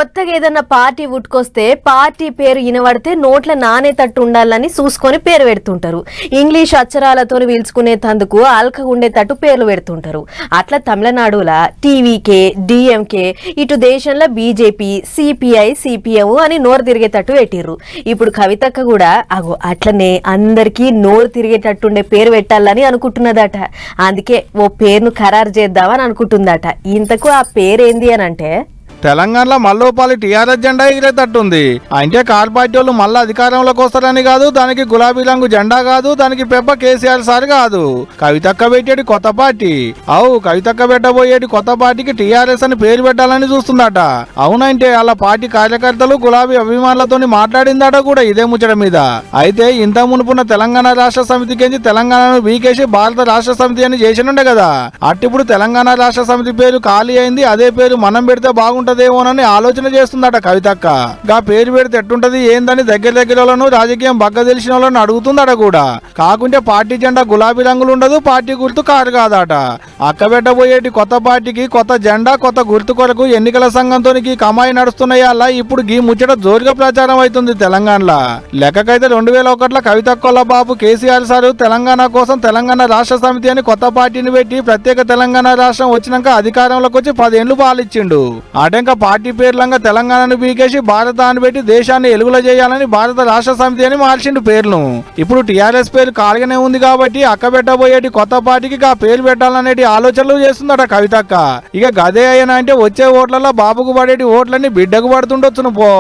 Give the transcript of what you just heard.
కొత్తగా ఏదన్నా party ఉట్టుకొస్తే party పేరు వినబడితే నోట్ల నానేటట్టు ఉండాలని చూసుకొని పేరు పెడుతుంటారు. ఇంగ్లీష్ అక్షరాలతో పీల్చుకునేందుకు అల్కగా ఉండేటట్టు పేర్లు పెడుతుంటారు. అట్లా తమిళనాడులా టీవీకే, డిఎంకే, ఇటు దేశంలో బీజేపీ, సిపిఐ, సిపిఎం అని నోరు తిరిగేటట్టు పెట్టిర్రు. ఇప్పుడు కవితక్క కూడా అట్లనే అందరికీ నోరు తిరిగేటట్టుండే పేరు పెట్టాలని అనుకుంటున్నదట. అందుకే ఓ పేరును ఖరారు చేద్దామని అనుకుంటుందట. ఇంతకు ఆ పేరేంది అని అంటే, తెలంగాణలో మల్లోపాలి టీఆర్ఎస్ జెండా ఎగిరేటట్టుంది. అంటే కార్ పార్టీ వాళ్ళు మళ్ళీ అధికారంలోకి వస్తారని కాదు, దానికి గులాబీ రంగు జెండా కాదు, దానికి పెప్ప కేసీఆర్ సార్ కాదు, కవితక్క పెట్టేటి కొత్త పార్టీ. కవితక్క పెట్టబోయేటి కొత్త పార్టీకి టీఆర్ఎస్ అని పేరు పెట్టాలని చూస్తుందట. అవునంటే అలా పార్టీ కార్యకర్తలు గులాబీ అభిమానులతో మాట్లాడిందట కూడా ఇదే ముచ్చట మీద. అయితే ఇంత మునుపున్న తెలంగాణ రాష్ట్ర సమితికి తెలంగాణను వీకేసి భారత రాష్ట్ర సమితి అని చేసినుండే కదా. అట్టిప్పుడు తెలంగాణ రాష్ట్ర సమితి పేరు ఖాళీ అయింది, అదే పేరు మనం పెడితే బాగుంటది దేమోనని ఆలోచన చేస్తుందట కవితక్క. గా పేరు పెడితే ఎట్టుంటది ఏందని దగ్గర వాళ్ళను, రాజకీయం బగ్గ తెలిసిన వాళ్ళను అడుగుతుందట కూడా. కాకుంటే పార్టీ జెండా గులాబీ రంగులు ఉండదు, పార్టీ గుర్తు కారు కాదట. అక్క పెట్టబోయేటి కొత్త పార్టీకి కొత్త జెండా, కొత్త గుర్తు కొరకు ఎన్నికల సంఘంతో కమాయి నడుస్తున్నాయి. అలా ఇప్పుడు గీ ముచ్చట జోరుగా ప్రచారం అవుతుంది తెలంగాణలో. లెక్కకైతే 2001లో కవితక్కల బాబు కేసీఆర్ సారు తెలంగాణ కోసం తెలంగాణ రాష్ట్ర సమితి అని కొత్త పార్టీని పెట్టి ప్రత్యేక తెలంగాణ రాష్ట్రం వచ్చినాక అధికారంలోకి వచ్చి 10 ఏళ్లు పాలిచ్చిండు. ఇంకా పార్టీ పేర్లంగా తెలంగాణను బీకేసి భారత అని పెట్టి దేశాన్ని ఎలుగుల చేయాలని భారత రాష్ట్ర సమితి అని మార్చిండు పేర్లు. ఇప్పుడు టీఆర్ఎస్ పేరు ఖాళీగానే ఉంది కాబట్టి అక్క పెట్టబోయేటి కొత్త పార్టీకి ఆ పేరు పెట్టాలనేటి ఆలోచనలు చేస్తుందట కవితక్క. ఇక గదే అయినా అంటే వచ్చే ఓట్లలో బాబుకు పడేటి ఓట్లన్నీ బిడ్డకు పడుతుండొచ్చును పో.